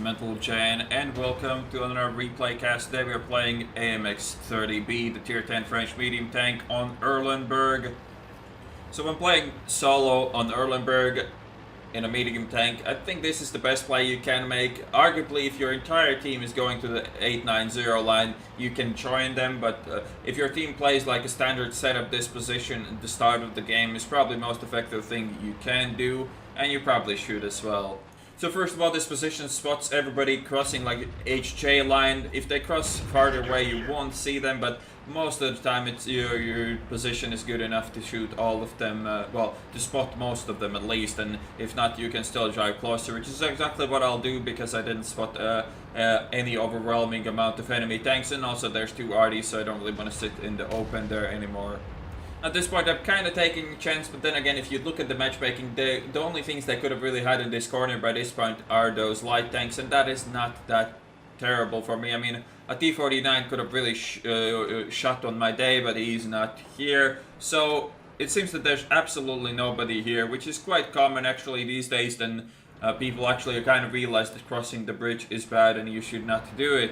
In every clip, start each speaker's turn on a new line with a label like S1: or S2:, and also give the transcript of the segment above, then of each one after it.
S1: Mental Giant, and welcome to another replay cast. Today we are playing AMX 30B, the tier 10 French medium tank on Erlenberg. So when playing solo on Erlenberg in a medium tank, I think this is the best play you can make. Arguably, if your entire team is going to the 890 line, you can join them, but if your team plays like a standard setup, this position at the start of the game is probably the most effective thing you can do, and you probably should as well. So first of all, this position spots everybody crossing like HJ line. If they cross farther away, you won't see them, but most of the time it's your position is good enough to shoot all of them, well, to spot most of them at least, and if not, you can still drive closer, which is exactly what I'll do because I didn't spot any overwhelming amount of enemy tanks, and also there's two RDs, so I don't really want to sit in the open there anymore. At this point, I'm kind of taking a chance, but then again, if you look at the matchmaking, the only things they could have really had in this corner by this point are those light tanks, and that is not that terrible for me. I mean, a T-49 could have really shot on my day, but he's not here. So it seems that there's absolutely nobody here, which is quite common actually these days. Then people actually kind of realize that crossing the bridge is bad and you should not do it.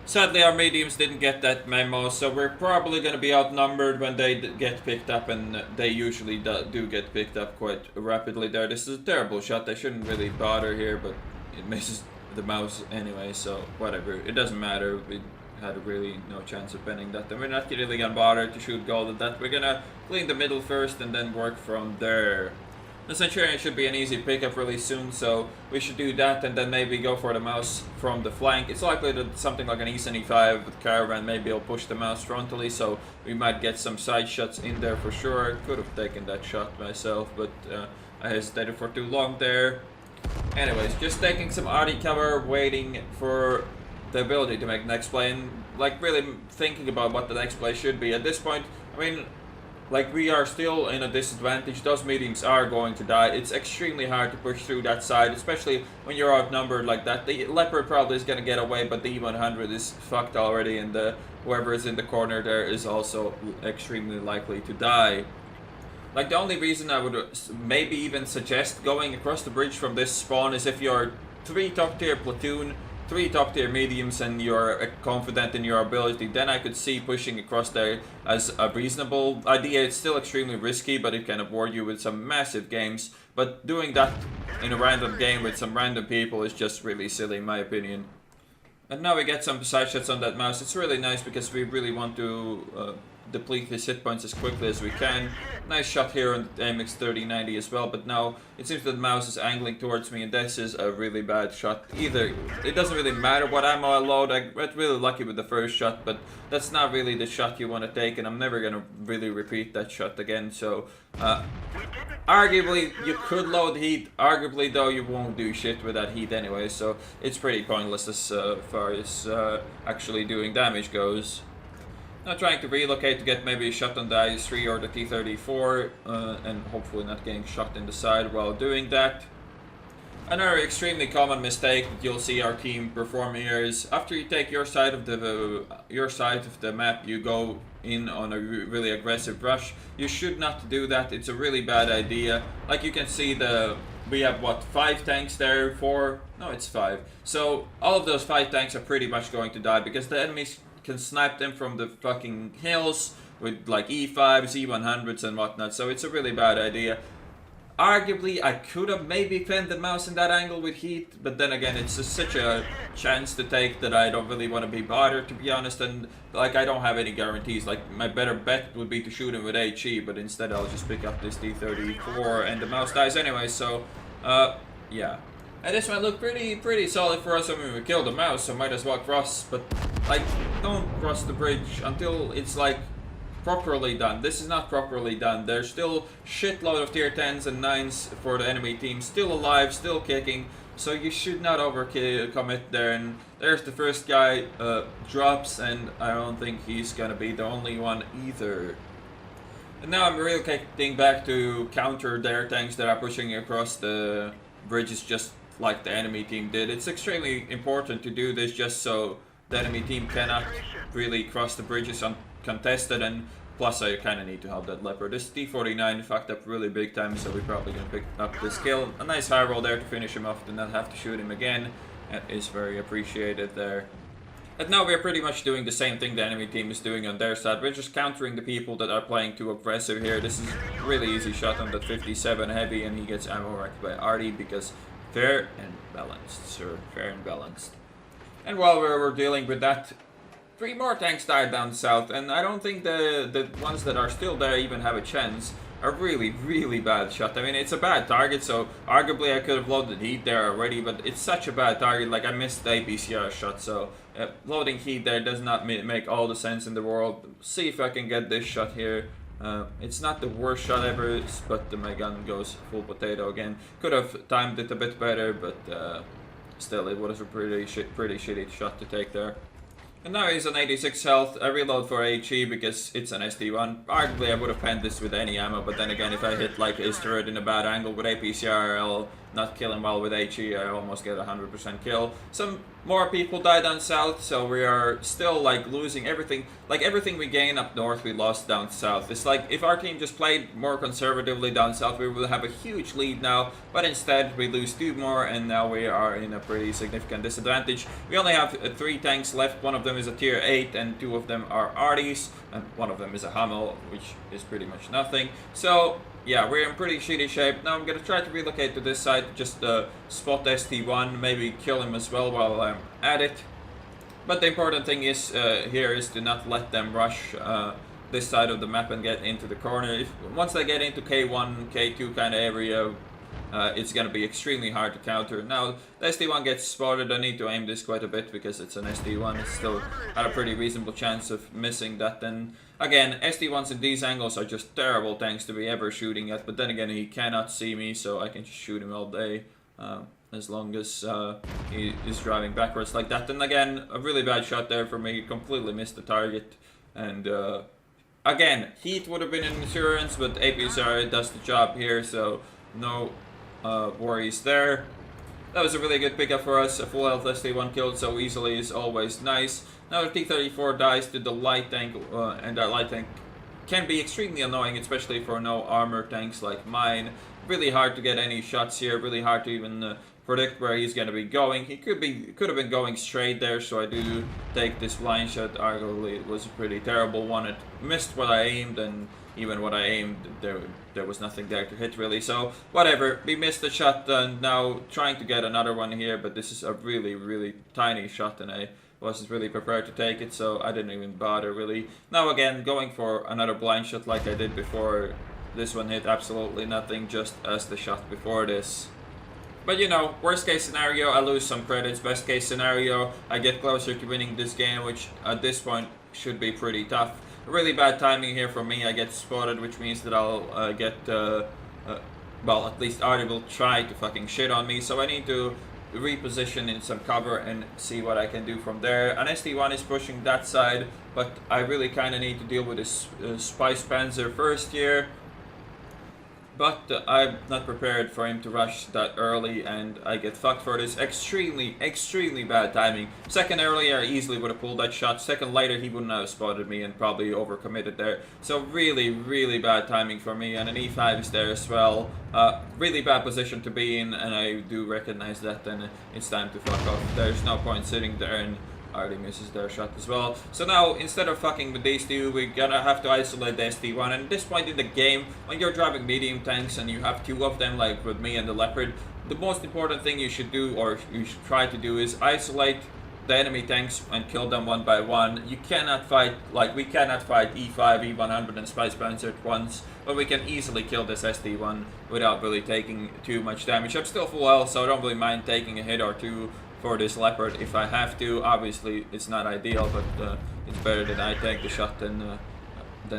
S1: Sadly, our mediums didn't get that memo, so we're probably going to be outnumbered when they get picked up, and they usually do get picked up quite rapidly there. This is a terrible shot. They shouldn't really bother here, but it misses the mouse anyway, so whatever. It doesn't matter. We had really no chance of pinning that, and we're not really going to bother to shoot gold at that. We're going to clean the middle first and then work from there. The Centurion should be an easy pickup really soon, so we should do that and then maybe go for the mouse from the flank. It's likely that something like an E75 with Caravan maybe will push the mouse frontally, so we might get some side shots in there for sure. Could have taken that shot myself, but I hesitated for too long there. Anyways, just taking some RD cover, waiting for the ability to make the next play, and like really thinking about what the next play should be. At this point, I mean, like, we are still in a disadvantage. Those mediums are going to die. It's extremely hard to push through that side, especially when you're outnumbered like that. The Leopard probably is going to get away, but the E100 is fucked already, and whoever is in the corner there is also extremely likely to die. Like, the only reason I would maybe even suggest going across the bridge from this spawn is if you're 3 top tier platoon, 3 top tier mediums, and you're confident in your ability, then I could see pushing across there as a reasonable idea. It's still extremely risky, but it can award you with some massive games. But doing that in a random game with some random people is just really silly in my opinion. And now we get some side shots on that mouse. It's really nice because we really want to deplete his hit points as quickly as we can. Nice shot here on the AMX 3090 as well, but now it seems that the mouse is angling towards me, and this is a really bad shot. Either it doesn't really matter what ammo I load. I got really lucky with the first shot, but that's not really the shot you want to take, and I'm never gonna really repeat that shot again. So arguably you could load heat, arguably though you won't do shit with that heat anyway, so it's pretty pointless as far as actually doing damage goes. Not trying to relocate to get maybe a shot on the IS-3 or the T-34, and hopefully not getting shot in the side while doing that. Another extremely common mistake that you'll see our team perform here is after you take your side of the map, you go in on a really aggressive rush. You should not do that. It's a really bad idea. Like you can see, we have what, 5 tanks there? 4? No, it's 5. So all of those 5 tanks are pretty much going to die because the enemies can snipe them from the fucking hills with like E5s, E100s and whatnot, so it's a really bad idea. Arguably, I could have maybe pinned the mouse in that angle with heat, but then again, it's just such a chance to take that I don't really want to be bothered, to be honest, and like I don't have any guarantees. Like, my better bet would be to shoot him with HE, but instead I'll just pick up this T-34 and the mouse dies anyway, so yeah. And this one looked pretty solid for us. I mean, we killed the mouse, so might as well cross, but like, don't cross the bridge until it's like properly done. This is not properly done. There's still shitload of tier 10s and 9s for the enemy team, still alive, still kicking, so you should not overcommit there. And there's the first guy, drops, and I don't think he's gonna be the only one either. And now I'm relocating back to counter their tanks that are pushing across the bridges just like the enemy team did. It's extremely important to do this just so the enemy team cannot really cross the bridges uncontested, and plus I kind of need to help that Leopard. This T-49 fucked up really big time, so we're probably going to pick up this kill. A nice high roll there to finish him off and not have to shoot him again. That is very appreciated there. And now we're pretty much doing the same thing the enemy team is doing on their side. We're just countering the people that are playing too aggressive here. This is a really easy shot on that 57 heavy, and he gets ammo wrecked by Artie because fair and balanced, sir. Fair and balanced. And while we're dealing with that, 3 more tanks died down south, and I don't think the ones that are still there even have a chance. A really, really bad shot. I mean, it's a bad target, so arguably I could have loaded heat there already, but it's such a bad target. Like, I missed the APCR shot, so loading heat there does not make all the sense in the world. See if I can get this shot here. It's not the worst shot ever, but my gun goes full potato again. Could have timed it a bit better, but still, it was a pretty shitty shot to take there. And now he's on 86 health. I reload for HE because it's an SD1. Arguably I would have penned this with any ammo, but then again, if I hit like his turret in a bad angle with APCR, I'll not kill him well with HE. I almost get a 100% kill. Some more people die down south, so we are still like losing everything. Like everything we gain up north, we lost down south. It's like if our team just played more conservatively down south, we would have a huge lead now. But instead, we lose 2 more, and now we are in a pretty significant disadvantage. We only have 3 tanks left. One of them is a tier 8, and 2 of them are Arties, and one of them is a Hummel, which is pretty much nothing. So yeah, we're in pretty shitty shape. Now I'm gonna try to relocate to this side, just spot ST1, maybe kill him as well while I'm at it. But the important thing is here is to not let them rush this side of the map and get into the corner. Once they get into K1, K2 kind of area, it's gonna be extremely hard to counter. Now, the SD1 gets spotted. I need to aim this quite a bit because it's an SD1. It's still had a pretty reasonable chance of missing that. And again, SD1s in these angles are just terrible tanks to be ever shooting at. But then again, he cannot see me, so I can just shoot him all day. As long as he is driving backwards like that. And again, a really bad shot there for me. Completely missed the target. And again, heat would have been an insurance, but APSR does the job here, so no worries there. That was a really good pickup for us. A full health SD1 killed so easily is always nice. Now the T-34 dies to the light tank, and that light tank can be extremely annoying, especially for no armor tanks like mine. Really hard to get any shots here. Really hard to even predict where he's gonna be going. He could have been going straight there, so I do take this blind shot. Arguably, it was a pretty terrible one. It missed what I aimed, and even what I aimed, there was nothing there to hit really. So whatever, we missed the shot, and now trying to get another one here, but this is a really, really tiny shot, and I wasn't really prepared to take it, so I didn't even bother really. Now again, going for another blind shot like I did before. This one hit absolutely nothing, just as the shot before this. But you know, worst case scenario, I lose some credits. Best case scenario, I get closer to winning this game, which at this point should be pretty tough. Really bad timing here for me. I get spotted, which means that I'll get, well, at least Artie will try to fucking shit on me. So I need to reposition in some cover and see what I can do from there. An SD1 is pushing that side, but I really kind of need to deal with this Spice Panzer first here. But I'm not prepared for him to rush that early, and I get fucked for this. Extremely, extremely bad timing. Second earlier, I easily would have pulled that shot. Second later, he wouldn't have spotted me and probably overcommitted there. So really, really bad timing for me, and an E5 is there as well. Really bad position to be in, and I do recognize that, and it's time to fuck off. There's no point sitting there and Artie misses their shot as well. So now, instead of fucking with these two, we're gonna have to isolate the SD1. And at this point in the game, when you're driving medium tanks and you have 2 of them, like with me and the Leopard, the most important thing you should do, or you should try to do, is isolate the enemy tanks and kill them one by one. You cannot fight, like we cannot fight E5, E100 and Spice Panzer at once, but we can easily kill this SD1 without really taking too much damage. I'm still full health, so I don't really mind taking a hit or two for this Leopard if I have to. Obviously, it's not ideal, but it's better that I take the shot than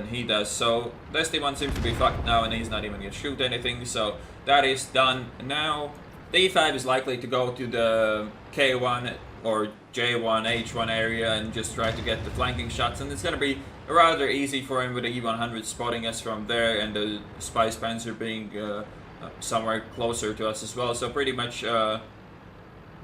S1: he does. So the SD1 seems to be fucked now, and he's not even gonna shoot anything, so that is done. Now, the E5 is likely to go to the K1 or J1, H1 area and just try to get the flanking shots, and it's gonna be rather easy for him with the E100 spotting us from there, and the Spice Panzer being somewhere closer to us as well. So pretty much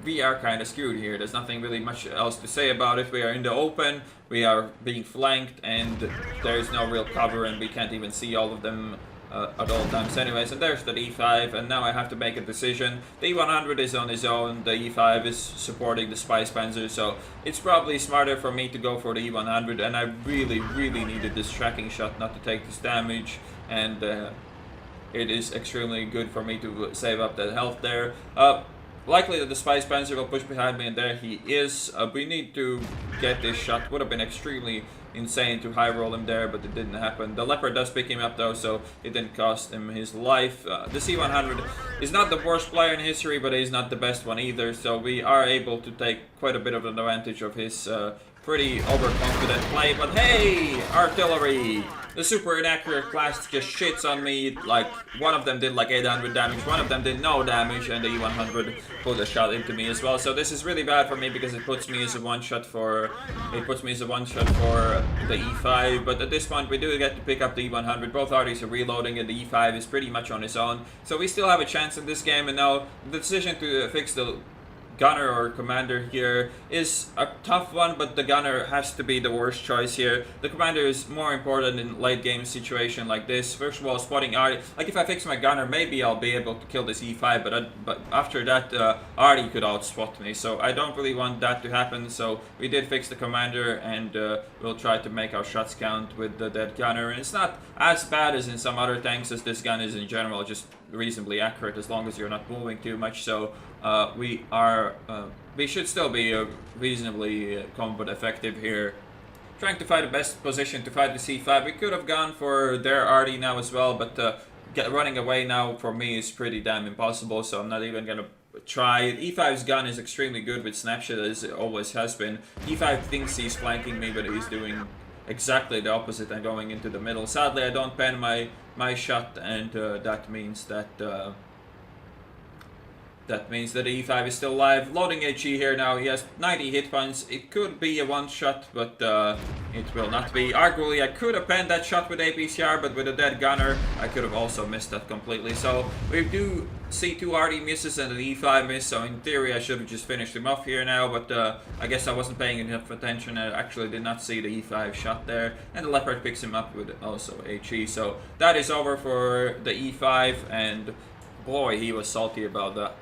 S1: we are kind of screwed here. There's nothing really much else to say about it. We are in the open, we are being flanked, and there's no real cover, and we can't even see all of them at all times anyways. And there's the E5, and now I have to make a decision. The E100 is on his own, the E5 is supporting the Spice Panzer, so it's probably smarter for me to go for the E100, and I really, really needed this tracking shot not to take this damage, and it is extremely good for me to save up that health there. Likely that the Spice Panzer will push behind me, and there he is. We need to get this shot. Would have been extremely insane to high roll him there, but it didn't happen. The Leopard does pick him up though, so it didn't cost him his life. The C100 is not the worst player in history, but he's not the best one either, so we are able to take quite a bit of an advantage of his pretty overconfident play. But hey, artillery! The super inaccurate class just shits on me. Like, one of them did like 800 damage, one of them did no damage, and the E100 put a shot into me as well. So this is really bad for me because it puts me as a one shot for the E5. But at this point we do get to pick up the E100. Both arties are reloading, and the E5 is pretty much on his own. So we still have a chance in this game. And now the decision to fix the gunner or commander here is a tough one, but the gunner has to be the worst choice here. The commander is more important in late game situation like this. First of all, spotting Artie. Like, if I fix my gunner, maybe I'll be able to kill this E5, but after that, Artie could outspot me, so I don't really want that to happen. So we did fix the commander, and we'll try to make our shots count with the dead gunner. And it's not as bad as in some other tanks, as this gun is in general just reasonably accurate as long as you're not moving too much. So we should still be reasonably combat effective here. Trying to find the best position to fight the C5. We could have gone for their arty now as well, but running away now for me is pretty damn impossible, so I'm not even gonna try. E5's gun is extremely good with snapshot, as it always has been. E5 thinks he's flanking me, but he's doing exactly the opposite and going into the middle. Sadly, I don't pen my shot, and that means that the E5 is still alive. Loading HE here now. He has 90 hit points. It could be a one shot, but it will not be. Arguably, I could have penned that shot with APCR, but with a dead gunner, I could have also missed that completely. So we do see two RD misses and an E5 miss, so in theory I should have just finished him off here now, but I guess I wasn't paying enough attention. I actually did not see the E5 shot there, and the Leopard picks him up with also HE. So that is over for the E5, and boy, he was salty about that.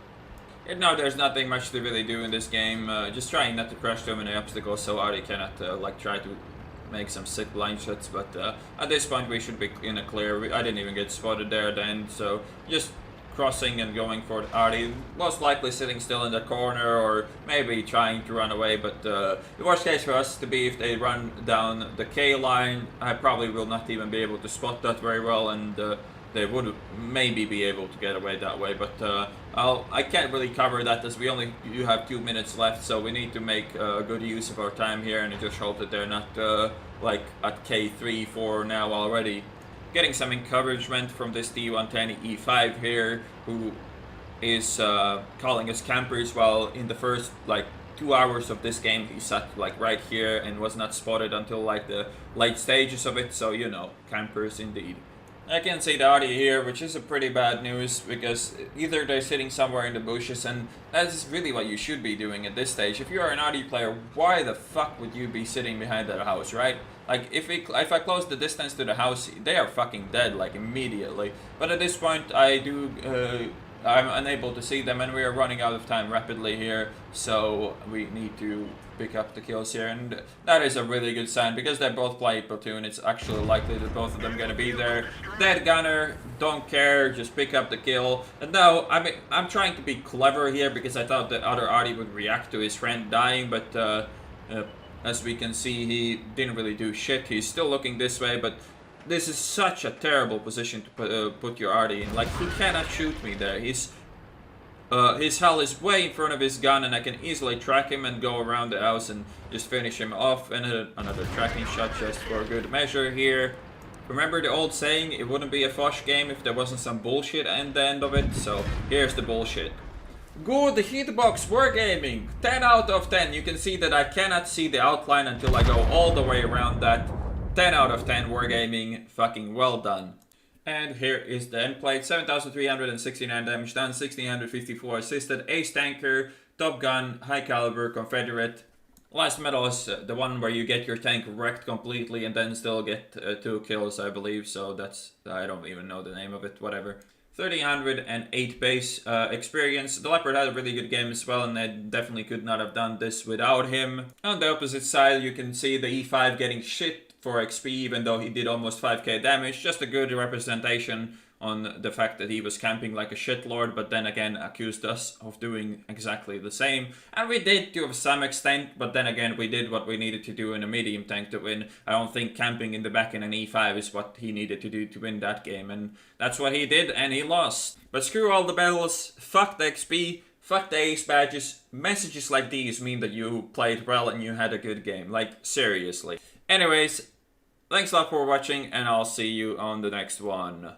S1: And now there's nothing much to really do in this game, just trying not to crash too many obstacles so Ari cannot like try to make some sick blind shots, but at this point we should be in a clear. I didn't even get spotted there at the end, so just crossing and going for Ari, most likely sitting still in the corner or maybe trying to run away, but the worst case for us to be if they run down the K line. I probably will not even be able to spot that very well, and they would maybe be able to get away that way, but I can't really cover that as we only have 2 minutes left, so we need to make good use of our time here, and I just hope that they're not like at K3, 4 now already. Getting some encouragement from this T110 E5 here, who is calling us campers, while in the first like 2 hours of this game he sat like right here and was not spotted until like the late stages of it, so you know, campers indeed. I can see the Audi here, which is a pretty bad news, because either they're sitting somewhere in the bushes, and that's really what you should be doing at this stage. If you are an Audi player, why the fuck would you be sitting behind that house, right? Like, if I close the distance to the house, they are fucking dead, like, immediately. But at this point, I'm unable to see them, and we are running out of time rapidly here, so we need to pick up the kills here, and that is a really good sign, because they both play platoon. It's actually likely that both of them gonna be there. Dead gunner, don't care, just pick up the kill. And now, I mean, I'm trying to be clever here, because I thought the other Artie would react to his friend dying, but as we can see, he didn't really do shit. He's still looking this way, but this is such a terrible position to put your Artie in. Like, he cannot shoot me there. His hull is way in front of his gun, and I can easily track him and go around the house and just finish him off. And another tracking shot just for good measure here. Remember the old saying, it wouldn't be a Fosh game if there wasn't some bullshit at the end of it? So here's the bullshit. Good hitbox wargaming, 10 out of 10. You can see that I cannot see the outline until I go all the way around that. 10 out of 10 wargaming, fucking well done. And here is the end plate. 7,369 damage done, 1,654 assisted, ace tanker, top gun, high caliber, Confederate. Last medal is the one where you get your tank wrecked completely and then still get 2 kills, I believe. So that's, I don't even know the name of it, whatever. 1308 base experience. The Leopard had a really good game as well, and I definitely could not have done this without him. On the opposite side, you can see the E5 getting shit for XP, even though he did almost 5k damage. Just a good representation on the fact that he was camping like a shitlord, but then again accused us of doing exactly the same. And we did to some extent, but then again we did what we needed to do in a medium tank to win. I don't think camping in the back in an E5 is what he needed to do to win that game, and that's what he did, and he lost. But screw all the medals, fuck the XP, fuck the ace badges. Messages like these mean that you played well and you had a good game, like seriously. Anyways, thanks a lot for watching, and I'll see you on the next one.